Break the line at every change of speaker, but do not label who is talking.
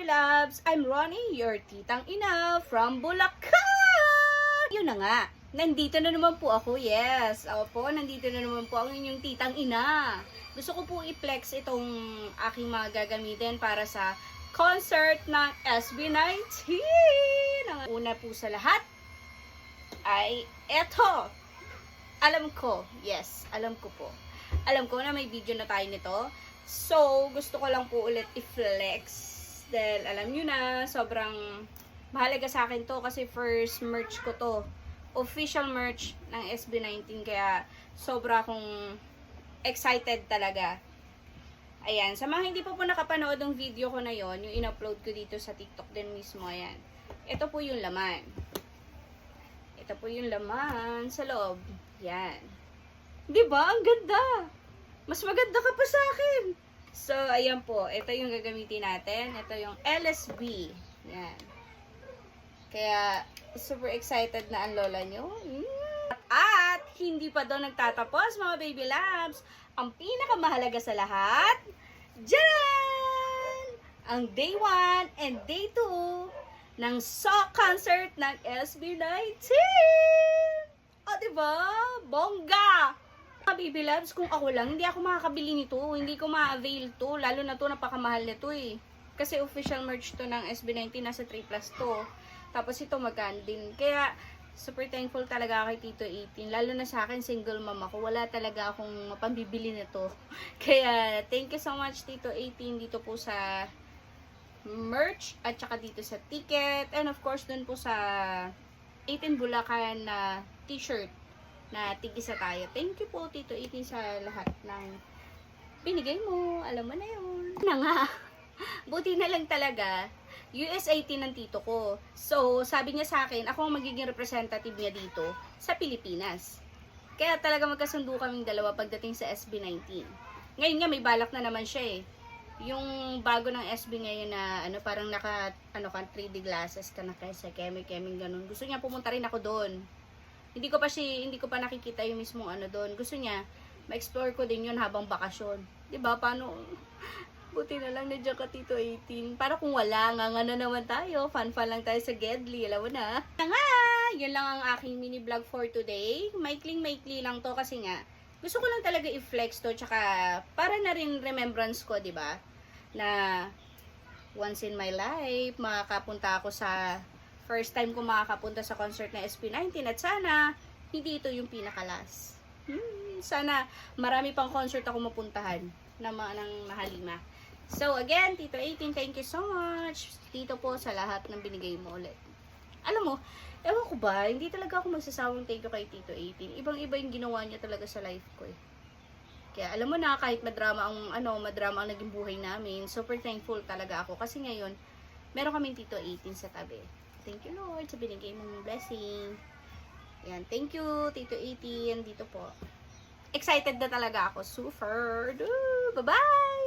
loves! I'm Ronnie, your titang ina from Bulacan! Yun na nga, nandito na naman po ako, yes. Opo, nandito na naman po ang inyong titang ina. Gusto ko po i-flex itong aking mga gagamitin para sa concert ng SB19. Ang una po sa lahat ay eto. Alam ko, yes, alam ko po. Alam ko na may video na tayo nito. So, gusto ko lang po ulit i-flex. Dahil alam nyo na, sobrang mahalaga sa akin to kasi first merch ko to. Official merch ng SB19. Kaya sobra akong excited talaga. Ayan, sa mga hindi pa po nakapanood ng video ko na yon, yung in-upload ko dito sa TikTok din mismo, ayan. Ito po yung laman. Ito po yung laman sa loob. Yan. Diba? Ang ganda! Mas maganda ka pa sa akin. So, ayan po. Ito yung gagamitin natin. Ito yung LSB. Yan. Kaya, super excited na ang lola nyo. At, hindi pa doon nagtatapos, mga baby labs. Ang pinakamahalaga sa lahat, dyan! Ang day 1 and day 2 ng SOC concert ng SB19. O, diba? Bongga! Baby loves, kung ako lang, hindi ako makakabili nito. Hindi ko ma-avail to. Lalo na to, napakamahal nito eh. Kasi official merch to ng SB19, nasa 3 plus to. Tapos ito magkano din. Kaya, super thankful talaga kay Tito 18. Lalo na sa akin, single mom ako. Wala talaga akong mapambibili nito. Kaya, thank you so much Tito 18 dito po sa merch at saka dito sa ticket. And of course, dun po sa 18 Bulacan na t-shirt na tig-isa tayo. Thank you po, Tito 18, sa lahat ng binigay mo. Alam mo na yun. Na nga. Buti na lang talaga, US 18 ng tito ko. So, sabi niya sa akin, ako ang magiging representative niya dito sa Pilipinas. Kaya talaga magkasundo kaming dalawa pagdating sa SB19. Ngayon nga, may balak na naman siya eh. Yung bago ng SB ngayon na parang naka 3D glasses ka na kaysa keming ganun. Gusto niya pumunta rin ako doon. Hindi ko pa nakikita yung mismong doon. Gusto niya ma-explore ko din yun habang bakasyon. 'Di ba? Paano? Buti na lang nandiyan ka, Tito 18. Para kung wala, nga na naman tayo. Fun lang tayo sa Gedli. Alam mo na. Nga! Yun lang ang aking mini vlog for today. Maikling lang to kasi nga gusto ko lang talaga i-flex to, tsaka para na rin remembrance ko, di ba? Na once in my life, makakapunta ako sa first time ko makakapunta sa concert na SB19 at sana hindi ito yung pinaka-last. Sana marami pang concert ako mapuntahan ng Mahalima. So again, Tito 18, thank you so much dito po sa lahat ng binigay mo ulit. Alam mo, ewan ko ba, hindi talaga ako magsasawang thank you kay Tito 18. Ibang-iba yung ginawa niya talaga sa life ko eh. Kaya alam mo na, kahit madrama ang naging buhay namin, super thankful talaga ako. Kasi ngayon, meron kaming Tito 18 sa tabi. Thank you Lord sa binigay mong blessing. Yan, thank you Tito 18 dito po. Excited na talaga ako. Super. Bye-bye!